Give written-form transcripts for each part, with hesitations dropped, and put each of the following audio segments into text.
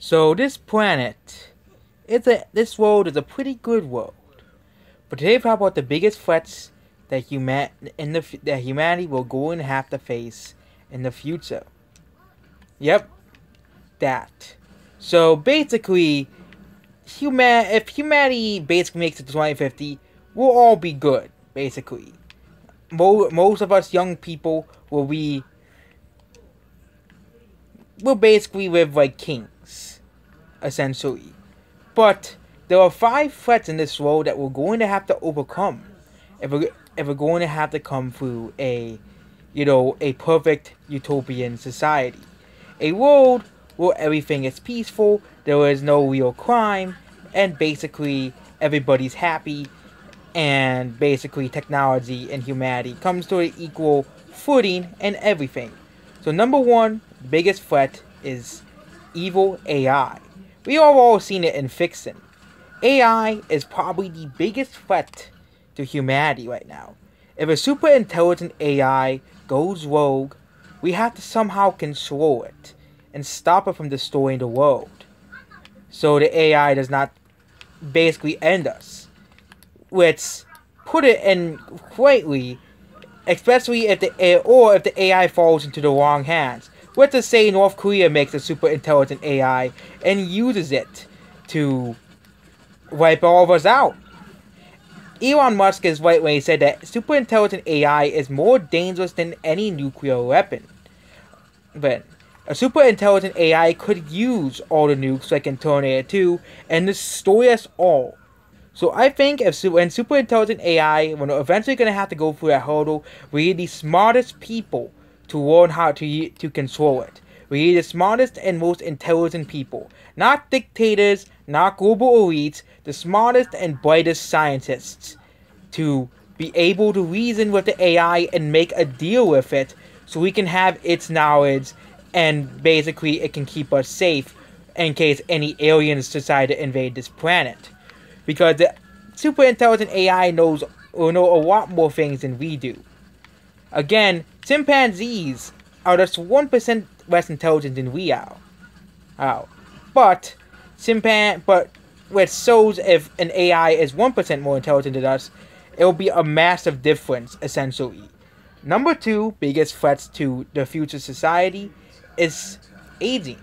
So this planet, this world is a pretty good world. But today we talk about the biggest threats that humanity will go and have to face in the future. Yep, that. So basically, if humanity basically makes it to 2050, we'll all be good. Basically, most of us young people will basically live like kings, essentially. But there are 5 threats in this world that we're going to have to overcome if we're going to have to come through a perfect utopian society. A world where everything is peaceful, there is no real crime, and basically everybody's happy, and basically technology and humanity comes to an equal footing and everything. So number 1, biggest threat is evil AI. We have all seen it in fiction. AI is probably the biggest threat to humanity right now. If a super intelligent AI goes rogue, we have to somehow control it and stop it from destroying the world, so the AI does not basically end us. Let's put it in greatly, especially if the AI falls into the wrong hands. Let's just say North Korea makes a super intelligent AI and uses it to wipe all of us out. Elon Musk is right when he said that super intelligent AI is more dangerous than any nuclear weapon. But a super intelligent AI could use all the nukes like in Terminator 2 and destroy us all. So I think when super intelligent AI, when we're eventually going to have to go through that hurdle, we need the smartest people to learn how to control it. We need the smartest and most intelligent people. Not dictators, not global elites, the smartest and brightest scientists to be able to reason with the AI and make a deal with it so we can have its knowledge and basically it can keep us safe in case any aliens decide to invade this planet. Because the super intelligent AI will know a lot more things than we do. Again, chimpanzees are just 1% less intelligent than we are. But which shows if an AI is 1% more intelligent than us, it will be a massive difference, essentially. Number 2 biggest threats to the future society is aging.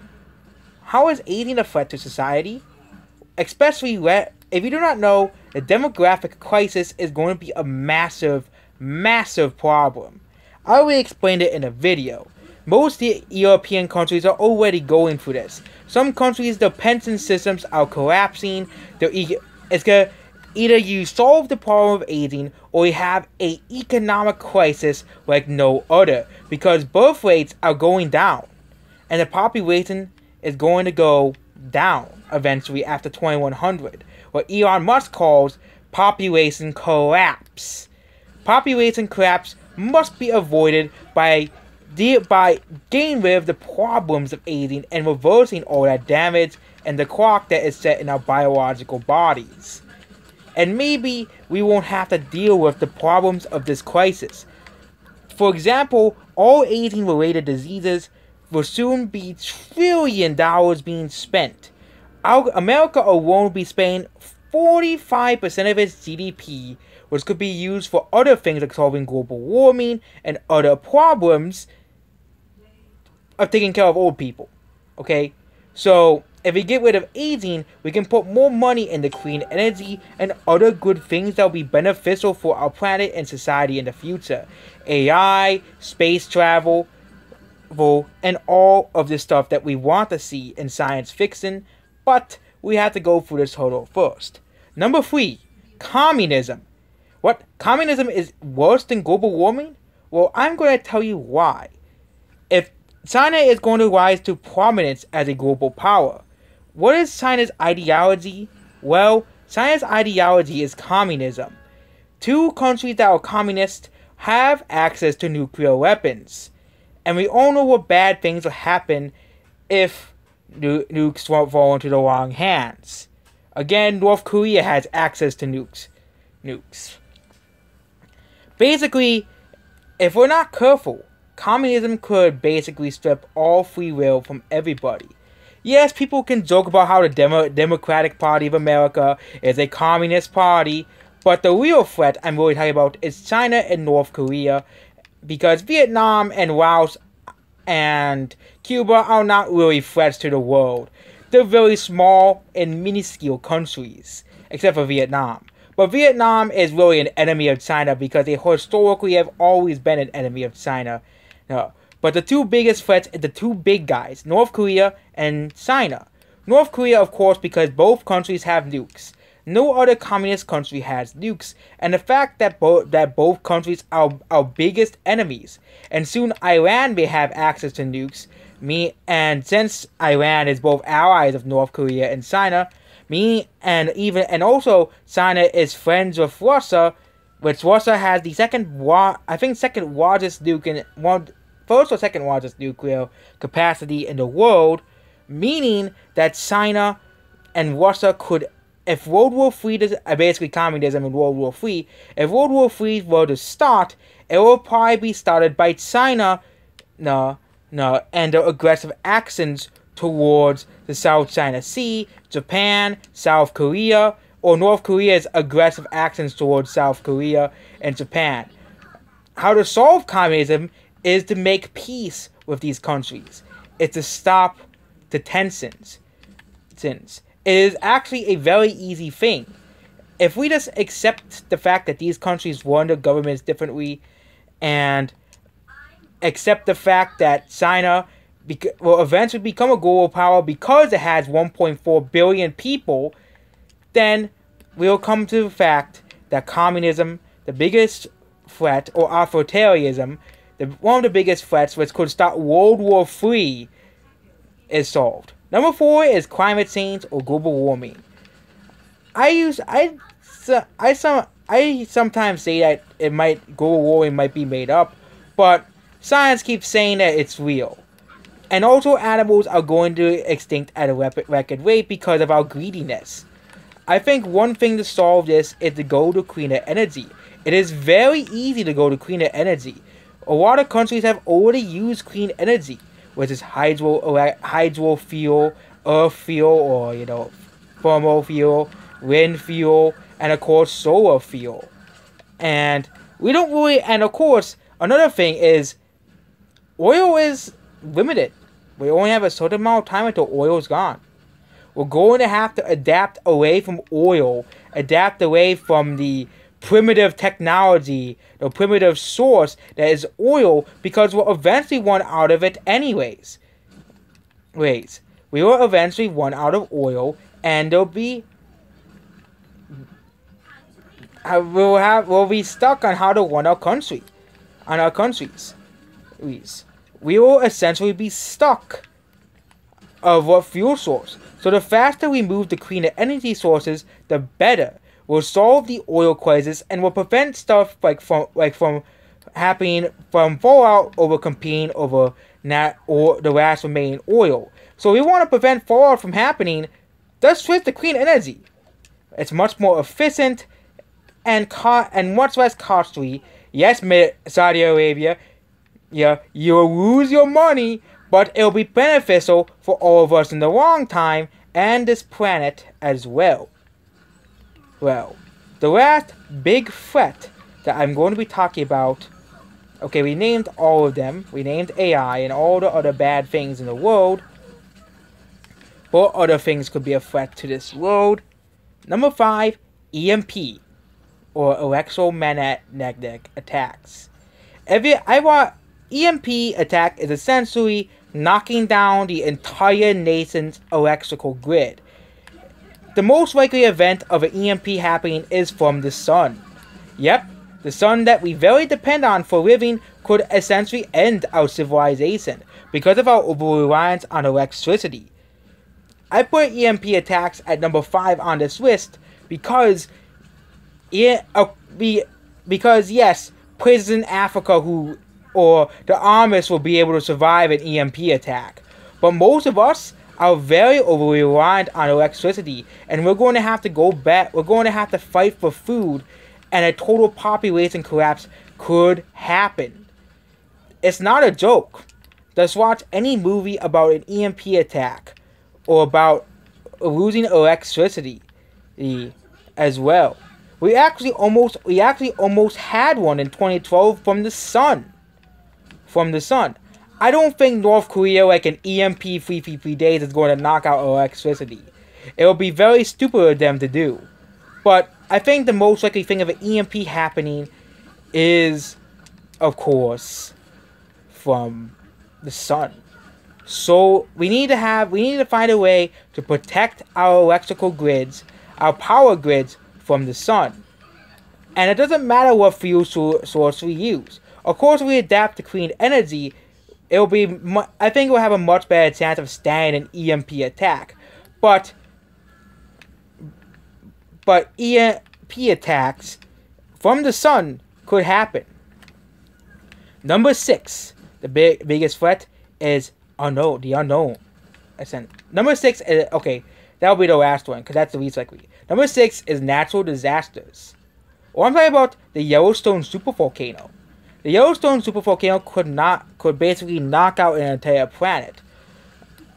How is aging a threat to society? Especially if you do not know, the demographic crisis is going to be a massive, massive problem. I already explained it in a video. Most European countries are already going through this. Some countries, the pension systems are collapsing. Either you solve the problem of aging or you have an economic crisis like no other. Because birth rates are going down. And the population is going to go down eventually after 2100. What Elon Musk calls population collapse. Population collapse must be avoided by getting rid of the problems of aging and reversing all that damage and the clock that is set in our biological bodies. And maybe we won't have to deal with the problems of this crisis. For example, all aging-related diseases will soon be $1 trillion being spent. America alone will be spending 45% of its GDP, which could be used for other things like solving global warming and other problems of taking care of old people. Okay? So, if we get rid of aging, we can put more money into clean energy and other good things that will be beneficial for our planet and society in the future. AI, space travel, and all of this stuff that we want to see in science fiction, but we have to go through this hurdle first. Number 3, communism. What? Communism is worse than global warming? Well, I'm going to tell you why. If China is going to rise to prominence as a global power, what is China's ideology? Well, China's ideology is communism. 2 countries that are communist have access to nuclear weapons. And we all know what bad things will happen if nukes won't fall into the wrong hands. Again, North Korea has access to nukes. Basically, if we're not careful, communism could basically strip all free will from everybody. Yes, people can joke about how the Democratic Party of America is a communist party, but the real threat I'm really talking about is China and North Korea, because Vietnam and Laos and Cuba are not really threats to the world. They're very small and minuscule countries, except for Vietnam. But Vietnam is really an enemy of China because they historically have always been an enemy of China. No. But the two biggest threats are the two big guys, North Korea and China. North Korea, of course, because both countries have nukes. No other communist country has nukes, and the fact that both countries are our biggest enemies, and soon Iran may have access to nukes, and since Iran is both allies of North Korea and China, and also China is friends with Russia, which Russia has the second largest first or second largest nuclear capacity in the world, meaning that China and Russia could, if World War III, basically communism in World War III, if World War III were to start, it will probably be started by China, and their aggressive actions towards the South China Sea, Japan, South Korea, or North Korea's aggressive actions towards South Korea and Japan. How to solve communism is to make peace with these countries. It's to stop the tensions. It is actually a very easy thing. If we just accept the fact that these countries run their governments differently, and accept the fact that China will eventually become a global power because it has 1.4 billion people, then we'll come to the fact that communism, the biggest threat, or authoritarianism, one of the biggest threats which could start World War III, is solved. Number 4 is climate change or global warming. I sometimes say that global warming might be made up, but science keeps saying that it's real. And also animals are going to extinct at a record rate because of our greediness. I think one thing to solve this is to go to cleaner energy. It is very easy to go to cleaner energy. A lot of countries have already used clean energy, which is hydro fuel, earth fuel, or thermal fuel, wind fuel, and of course solar fuel. And of course, another thing is, oil is limited. We only have a certain amount of time until oil is gone. We're going to have to adapt away from oil, adapt away from the primitive technology, the primitive source that is oil, because we'll eventually run out of it anyways. We will eventually run out of oil, and we'll be stuck on how to run our countries. We will essentially be stuck of what fuel source. So the faster we move to cleaner energy sources, the better. We'll solve the oil crisis and will prevent stuff from happening from fallout over competing over the last remaining oil. So we want to prevent fallout from happening. Let's switch to clean energy. It's much more efficient and much less costly. Yes, Saudi Arabia, you'll lose your money, but it'll be beneficial for all of us in the long time and this planet as well. Well, the last big threat that I'm going to be talking about, okay, we named all of them. We named AI and all the other bad things in the world. What other things could be a threat to this world? Number 5, EMP, or electromagnetic attacks. EMP attack is essentially knocking down the entire nation's electrical grid. The most likely event of an EMP happening is from the sun. Yep, the sun that we very depend on for living could essentially end our civilization because of our over-reliance on electricity. I put EMP attacks at number 5 on this list because yes, places in Africa or the Amish will be able to survive an EMP attack. But most of us are very over-reliant on electricity, and we're going to have to go back. We're going to have to fight for food, and a total population collapse could happen. It's not a joke. Just watch any movie about an EMP attack, or about losing electricity as well. We actually almost had one in 2012 from the sun. I don't think North Korea, like an EMP 333 days, is going to knock out electricity. It will be very stupid of them to do. But I think the most likely thing of an EMP happening is, of course, from the sun. So we need to find a way to protect our electrical grids, our power grids from the sun. And it doesn't matter what fuel source we use. Of course, if we adapt to clean energy, I think it will have a much better chance of standing an EMP attack. But EMP attacks from the sun could happen. Number 6, the biggest threat is the unknown. Number 6 is, okay, that'll be the last one because that's the least likely. Number 6 is natural disasters. Well, I'm talking about the Yellowstone supervolcano. The Yellowstone supervolcano could basically knock out an entire planet.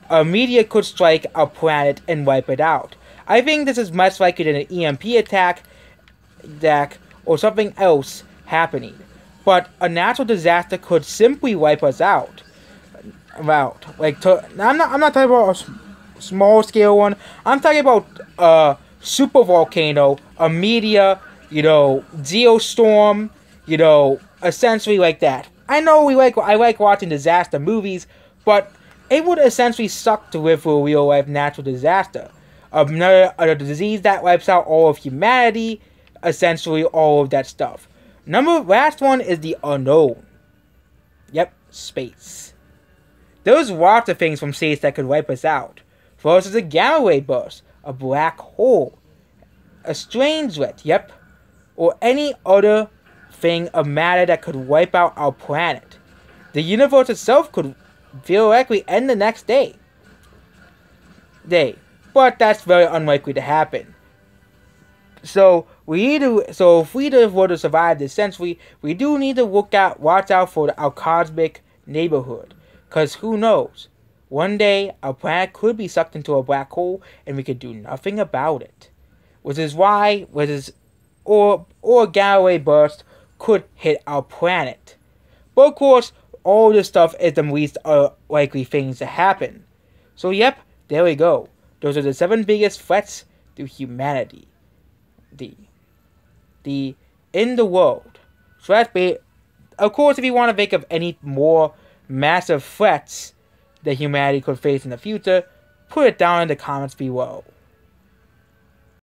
A meteor could strike a planet and wipe it out. I think this is much likely than an EMP attack or something else happening. But a natural disaster could simply wipe us out. I'm not talking about a small scale one. I'm talking about a supervolcano, a meteor, geostorm, essentially like that. I know I like watching disaster movies, but it would essentially suck to live through a real life natural disaster. A disease that wipes out all of humanity, essentially all of that stuff. Last one is the unknown. Yep, space. There's lots of things from space that could wipe us out. First is a gamma ray burst, a black hole, a strange jet, yep, or any other thing of matter that could wipe out our planet. The universe itself could theoretically end the next day. But that's very unlikely to happen. So if we were to survive this century, we do need to watch out for our cosmic neighborhood. Cause who knows? One day our planet could be sucked into a black hole and we could do nothing about it. Or a gamma ray burst could hit our planet. But of course, all this stuff is the least likely things to happen. So yep, there we go. Those are the 7 biggest threats to humanity. In the world. So of course, if you want to think of any more massive threats that humanity could face in the future, put it down in the comments below.